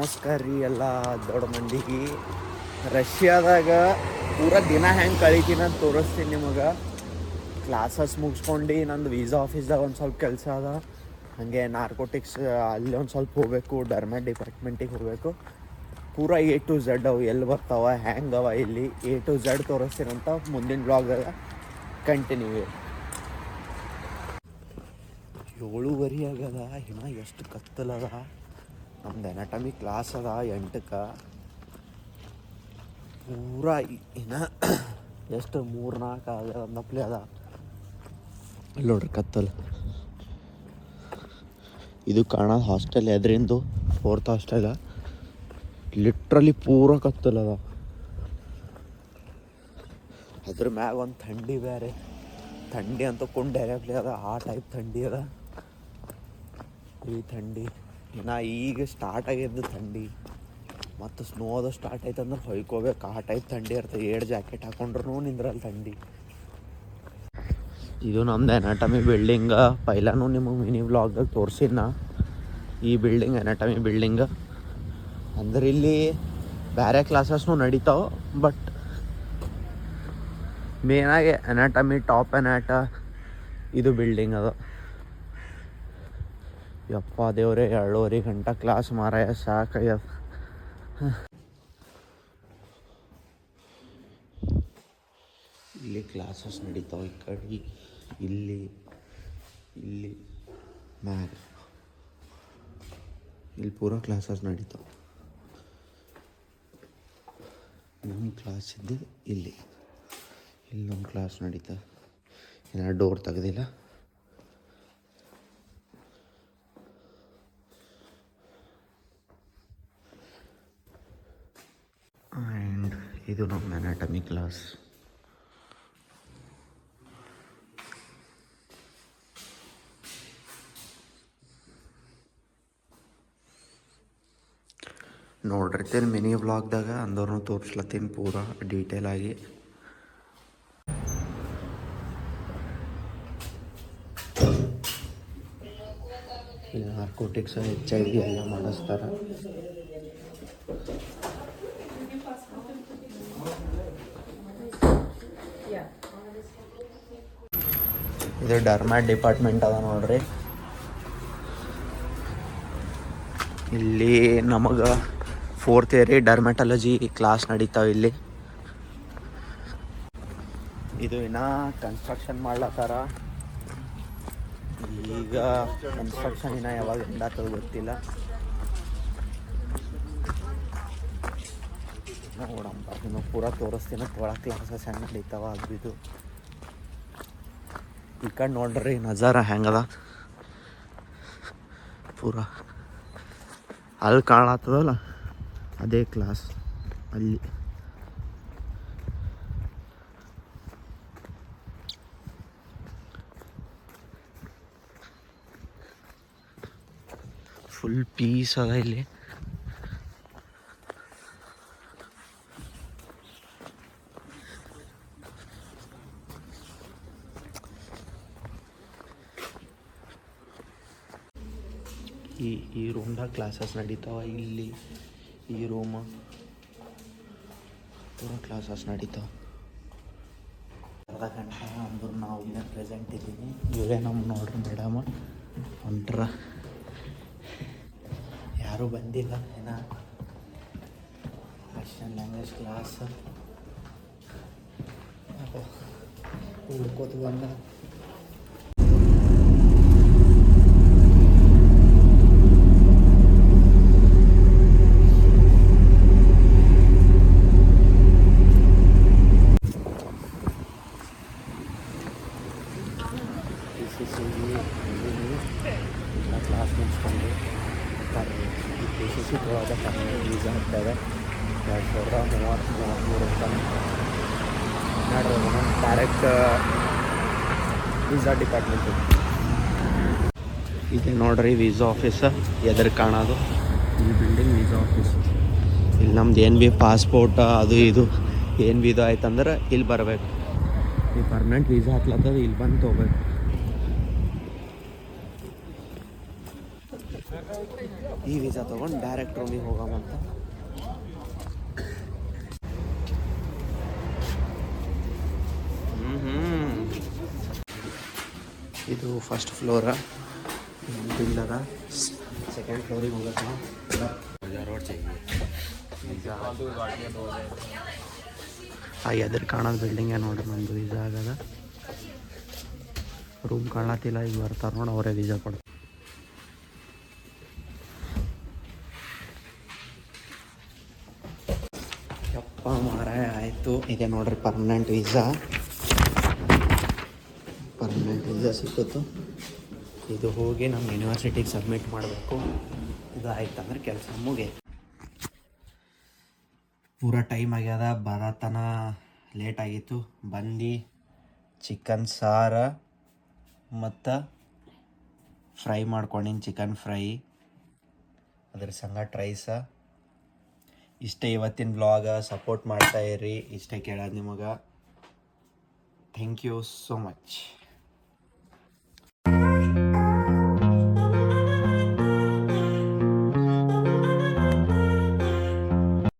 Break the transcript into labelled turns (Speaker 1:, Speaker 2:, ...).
Speaker 1: ನಮಸ್ಕಾರ ರೀ ಎಲ್ಲ ದೊಡ್ಡ ಮಂದಿಗೆ. ರಷ್ಯಾದಾಗ ಪೂರ ದಿನ ಹೆಂಗೆ ಕಳಿತೀನಿ ಅಂತ ತೋರಿಸ್ತೀನಿ ನಿಮಗೆ. ಕ್ಲಾಸಸ್ ಮುಗಿಸ್ಕೊಂಡು ನಂದು ವೀಸಾ ಆಫೀಸ್ದಾಗ ಒಂದು ಸ್ವಲ್ಪ ಕೆಲಸ ಅದ. ಹಾಗೆ ನಾರ್ಕೋಟಿಕ್ಸ್ ಅಲ್ಲಿ ಒಂದು ಸ್ವಲ್ಪ ಹೋಗಬೇಕು, ಡರ್ಮೆಟ್ ಡಿಪಾರ್ಟ್ಮೆಂಟಿಗೆ ಹೋಗಬೇಕು. ಪೂರ A to Z ಅವು ಎಲ್ಲಿ ಬರ್ತಾವ ಹೆಂಗವ ಇಲ್ಲಿ A to Z ತೋರಿಸ್ತೀನಂತ ಮುಂದಿನ ಬ್ಲಾಗ್ದಾಗ ಕಂಟಿನ್ಯೂ. 7:30 ಆಗ್ಯದ, ಇನ್ನೂ ಎಷ್ಟು ಕತ್ತಲದ. ನಮ್ದು ಎನಾಟಮಿ ಕ್ಲಾಸ್ ಅದ 8ಕ್ಕೆ. ಪೂರ ಇನ್ನು ಎಷ್ಟು 3-4 ಆಗ್ಯದ ನಪ್ಲೆ ಅದ. ಇಲ್ಲಿ ನೋಡ್ರಿ ಕತ್ತಲು. ಇದು ಕಾಣೋದು ಹಾಸ್ಟೆಲ್ ಎದ್ರಿಂದು 4th ಹಾಸ್ಟೆಲ್. ಲಿಟ್ರಲಿ ಪೂರ ಕತ್ತಲದ. ಅದ್ರ ಮ್ಯಾಗ ಒಂದು ಥಂಡಿ ಬೇರೆ. ಥಂಡಿ ಅಂತ ಕೊಂಡು ಡೈರೆಕ್ಟ್ಲಿ ಅದ, ಆ ಟೈಪ್ ಥಂಡಿ ಅದ. ಈ ಥಂಡಿ ಇನ್ನು ಈಗ ಸ್ಟಾರ್ಟ್ ಆಗಿದ್ದು ಥಂಡಿ. ಮತ್ತು ಸ್ನೋ ಅದು ಸ್ಟಾರ್ಟ್ ಆಯ್ತು ಅಂದ್ರೆ ಹೊಯ್ಕೋಬೇಕು, ಆ ಟೈಪ್ ಥಂಡಿ ಇರ್ತದೆ. 7 ಜಾಕೆಟ್ ಹಾಕೊಂಡ್ರೂ ನಿಂದ್ರಲ್ಲಿ ಥಂಡಿ. ಇದು ನಮ್ದು ಎನಾಟಮಿ ಬಿಲ್ಡಿಂಗ. ಪೈಲಾನು ನಿಮಗೆ ಮಿನಿ ವ್ಲಾಗ್ದಾಗ ತೋರಿಸಿನ ಈ ಬಿಲ್ಡಿಂಗ್ ಎನಾಟಮಿ ಬಿಲ್ಡಿಂಗ. ಅಂದ್ರೆ ಇಲ್ಲಿ ಬೇರೆ ಕ್ಲಾಸಸ್ನು ನಡೀತಾವೆ, ಬಟ್ ಮೇನಾಗಿ ಎನಾಟಮಿ ಟಾಪ್ ಎನಾಟ ಇದು ಬಿಲ್ಡಿಂಗ್ ಅದ. ಯಪ್ಪ ದೇವ್ರೆ 2.5 ಗಂಟೆ ಕ್ಲಾಸ್ ಮಾರಾಯ, ಸಾಕಾಗ್ಯದ. ಇಲ್ಲಿ ಕ್ಲಾಸಸ್ ನಡೀತಾವೆ. ಈ ಕಡೆ ಇಲ್ಲಿ ಮ್ಯಾಗ ಇಲ್ಲಿ ಪೂರ ಕ್ಲಾಸಸ್ ನಡೀತಾವೆ. ನಮ್ಮ ಕ್ಲಾಸ್ ಇದ್ದು ಇಲ್ಲೊಂದು ಕ್ಲಾಸ್ ನಡೀತಾ. ಏನಾರು ಡೋರ್ ತೆಗೆದಿಲ್ಲ. ಆ್ಯಂಡ್ ಇದು ನಮ್ಮ ಎನಾಟಮಿ ಕ್ಲಾಸ್. ನೋಡಿರ್ತೀನಿ ಮಿನಿ ವ್ಲಾಗ್ದಾಗ, ಅಂದವ್ರನ್ನೂ ತೋರಿಸ್ಲತ್ತೀನಿ ಪೂರ ಡೀಟೇಲ್ ಆಗಿ. ಇಲ್ಲಿ ನಾರ್ಕೋಟಿಕ್ಸ್ HIV ಎಲ್ಲ ಮಾಡಿಸ್ತಾರೆ. ಇದು ಡರ್ಮ್ಯಾಟ್ ಡಿಪಾರ್ಟ್ಮೆಂಟ್ ಅದ ನೋಡ್ರಿ. ಇಲ್ಲಿ ನಮಗೆ 4th ಇಯರ್ ಡರ್ಮೆಟಾಲಜಿ ಕ್ಲಾಸ್ ನಡೀತಾವೆ ಇಲ್ಲಿ. ಇದು ಇನ್ನೂ ಕನ್ಸ್ಟ್ರಕ್ಷನ್ ಮಾಡ್ಲತ್ತಾರ. ಈಗ ಕನ್ಸ್ಟ್ರಕ್ಷನ್ ಇನ್ನೂ ಯಾವಾಗ ಎಂಡ್ ಆಗ್ತದೆ ಗೊತ್ತಿಲ್ಲ. ನೋಡಂಪ ಇನ್ನು ಪೂರ ತೋರಿಸ್ತೀನಿ ಒಳಗೆ ಕ್ಲಾಸಸ್ ಹೆಂಗೆ ನಡೀತಾವ ಅದು ಇದು. ಈ ಕಡೆ ನೋಡ್ರಿ ನಜಾರ ಹೆಂಗದ. ಪೂರ ಅಲ್ಲಿ ಕಾಣತ್ತದಲ್ಲ ಅದೇ ಕ್ಲಾಸ್. ಅಲ್ಲಿ ಫುಲ್ ಪೀಸ್ ಅದ ಇಲ್ಲಿ. ಈ ರೂಮ್ದಾಗ ಕ್ಲಾಸಸ್ ನಡೀತಾವ. ಇಲ್ಲಿ ಈ ರೂಮ್ ಪೂರ ಕ್ಲಾಸಸ್ ನಡೀತಾವೆ. ಅರ್ಧ ಗಂಟೆ ಅಂದ್ರು ನಾವು ಇಲ್ಲೇ ಪ್ರೆಸೆಂಟ್ ಇದ್ದೀನಿ. ಇವರೇ ನಮ್ಮ ನೋಡ್ರಿ ಮೇಡಮ್ ಹೊಂಟ್ರ. ಯಾರೂ ಬಂದಿಲ್ಲ ಏನ. ರಷ್ಯನ್ ಲ್ಯಾಂಗ್ವೇಜ್ ಕ್ಲಾಸ್ ಹುಡ್ಕೋತ ಬಂದ. ಕ್ಲಾಸ್ ಮುಗಿಸ್ಕೊಂಡು PCC ಹೋದ ವೀಸಾ ಹಾಕ್ತಾರೆ. 2033 ಡೈರೆಕ್ಟ್ ವೀಸಾ ಡಿಪಾರ್ಟ್ಮೆಂಟು. ಇದೆ ನೋಡ್ರಿ ವೀಸಾ ಆಫೀಸ್ ಎದುರು ಕಾಣೋದು. ಈ ಬಿಲ್ಡಿಂಗ್ ವೀಸಾ ಆಫೀಸ್. ಇಲ್ಲಿ ನಮ್ದು ಏನು ಭೀ ಪಾಸ್ಪೋರ್ಟ್ ಅದು ಇದು ಏನು ಭೀ ಇದು ಆಯ್ತಂದ್ರೆ ಇಲ್ಲಿ ಬರಬೇಕು. ಈ ಪರ್ಮನೆಂಟ್ ವೀಸಾ ಹಾಕ್ಲತ್ತದ, ಇಲ್ಲಿ ಬಂದು ತೊಗೋಬೇಕು. ಈ ವೀಸಾ ತೊಗೊಂಡು ಡೈರೆಕ್ಟ್ ರೂಮಿಗೆ ಹೋಗೋಮಂತ. ಇದು ಫಸ್ಟ್ ಫ್ಲೋರ, ಬಿಲ್ ಅದ. ಸೆಕೆಂಡ್ ಫ್ಲೋರಿಗೆ ಹೋಗಕ್ಕೆ ಎದುರು ಕಾಣೋದು ಬಿಲ್ಡಿಂಗೇ ನೋಡ್ರಿ ನಮ್ಮದು ವೀಸಾ ಆಗದ. ರೂಮ್ ಕಾಣತ್ತಿಲ್ಲ, ಈಗ ಬರ್ತಾರೆ ನೋಡಿ ಅವರೇ ವೀಸಾ ಕೊಡ್ತಾರೆ. ಯಪ್ಪ ಮಾರಾಯ ಆಯಿತು. ಇದೆ ನೋಡ್ರಿ ಪರ್ಮನೆಂಟ್ ವೀಸಾ ಸಿಕ್ಕಿತು. ಇದು ಹೋಗಿ ನಮ್ಮ ಯೂನಿವರ್ಸಿಟಿಗೆ ಸಬ್ಮಿಟ್ ಮಾಡಬೇಕು. ಇದು ಆಯ್ತಂದ್ರೆ ಕೆಲಸ ಮುಗಿಯಿತು. ಪೂರ ಟೈಮ್ ಆಗ್ಯದ, ಬರತನ ಲೇಟ್ ಆಗಿತ್ತು. ಬಂದು ಚಿಕನ್ ಸಾರ ಮತ್ತು ಫ್ರೈ ಮಾಡ್ಕೊಂಡಿನಿ, ಚಿಕನ್ ಫ್ರೈ, ಅದ್ರ ಸಂಗಟ ರೈಸ. ಇಷ್ಟೇ ಇವತ್ತಿನ ಬ್ಲಾಗ. ಸಪೋರ್ಟ್ ಮಾಡ್ತಾಯಿರಿ. ಇಷ್ಟೇ ಕೇಳೋದು ನಿಮಗೆ. Thank you so much.